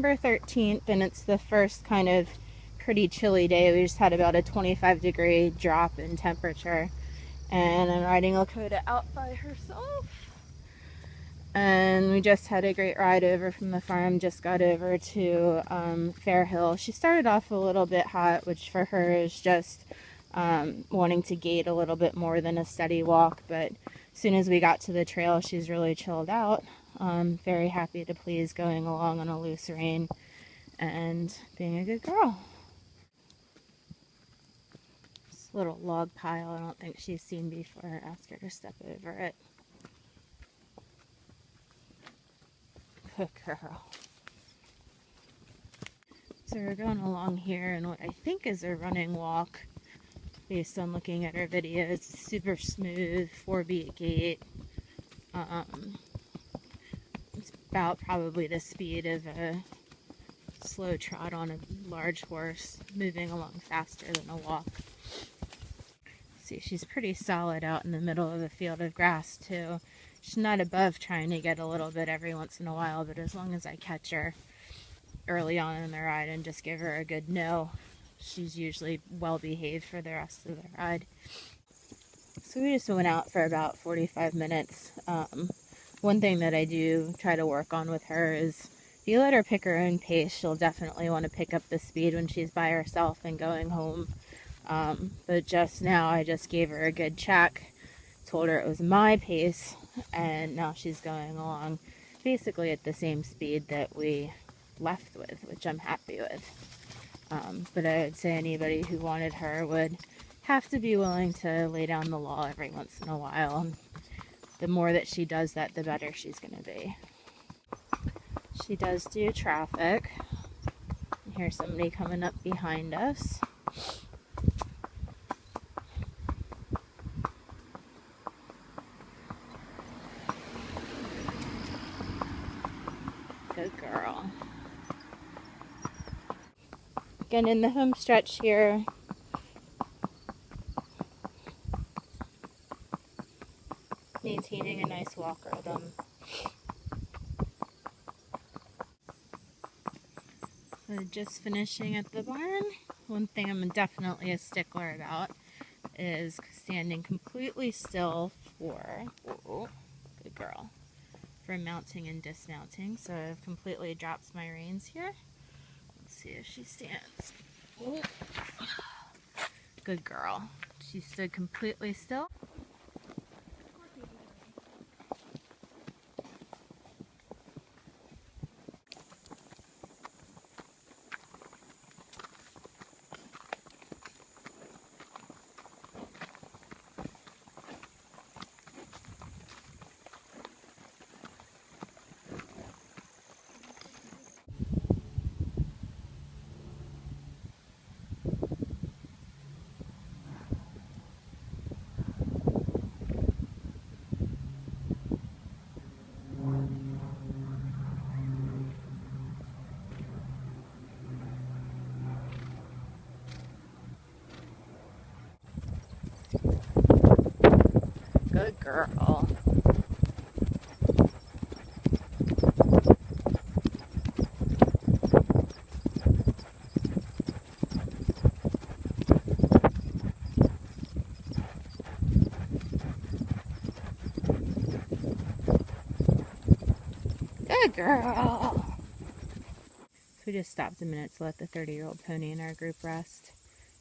September 13th, and it's the first kind of pretty chilly day. We just had about a 25-degree drop in temperature, and I'm riding Lakota out by herself. And we just had a great ride over from the farm. Just got over to Fair Hill. She started off a little bit hot, which for her is just wanting to gait a little bit more than a steady walk, but as soon as we got to the trail, she's really chilled out. Very happy to please, going along on a loose rein and being a good girl. This little log pile I don't think she's seen before. Ask her to step over it. Good girl. So we're going along here in what I think is a running walk based on looking at her videos. Super smooth, 4-beat gait. It's about probably the speed of a slow trot on a large horse, moving along faster than a walk. See, she's pretty solid out in the middle of the field of grass too. She's not above trying to get a little bit every once in a while, but as long as I catch her early on in the ride and just give her a good no, she's usually well behaved for the rest of the ride. So we just went out for about 45 minutes. One thing that I do try to work on with her is if you let her pick her own pace, she'll definitely want to pick up the speed when she's by herself and going home. But just now I just gave her a good check, told her it was my pace, and now she's going along basically at the same speed that we left with, which I'm happy with. But I would say anybody who wanted her would have to be willing to lay down the law every once in a while. And the more that she does that, the better she's going to be. She does do traffic. Here's somebody coming up behind us. Good girl. Again, in the home stretch here. Maintaining a nice walk rhythm. So just finishing at the barn. One thing I'm definitely a stickler about is standing completely still for, good girl, for mounting and dismounting. So I've completely dropped my reins here. Let's see if she stands. Oh. Good girl. She stood completely still. Good girl. Good girl. So we just stopped a minute to let the 30-year-old pony in our group rest.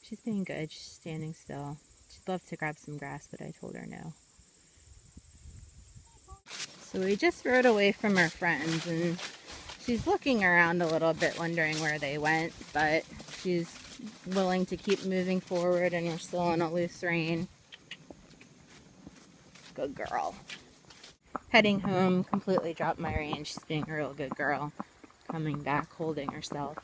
She's being good. She's standing still. She'd love to grab some grass, but I told her no. So we just rode away from our friends, and she's looking around a little bit, wondering where they went, but she's willing to keep moving forward, and we're still on a loose rein. Good girl. Heading home, completely dropped my rein. She's being a real good girl. Coming back, holding herself.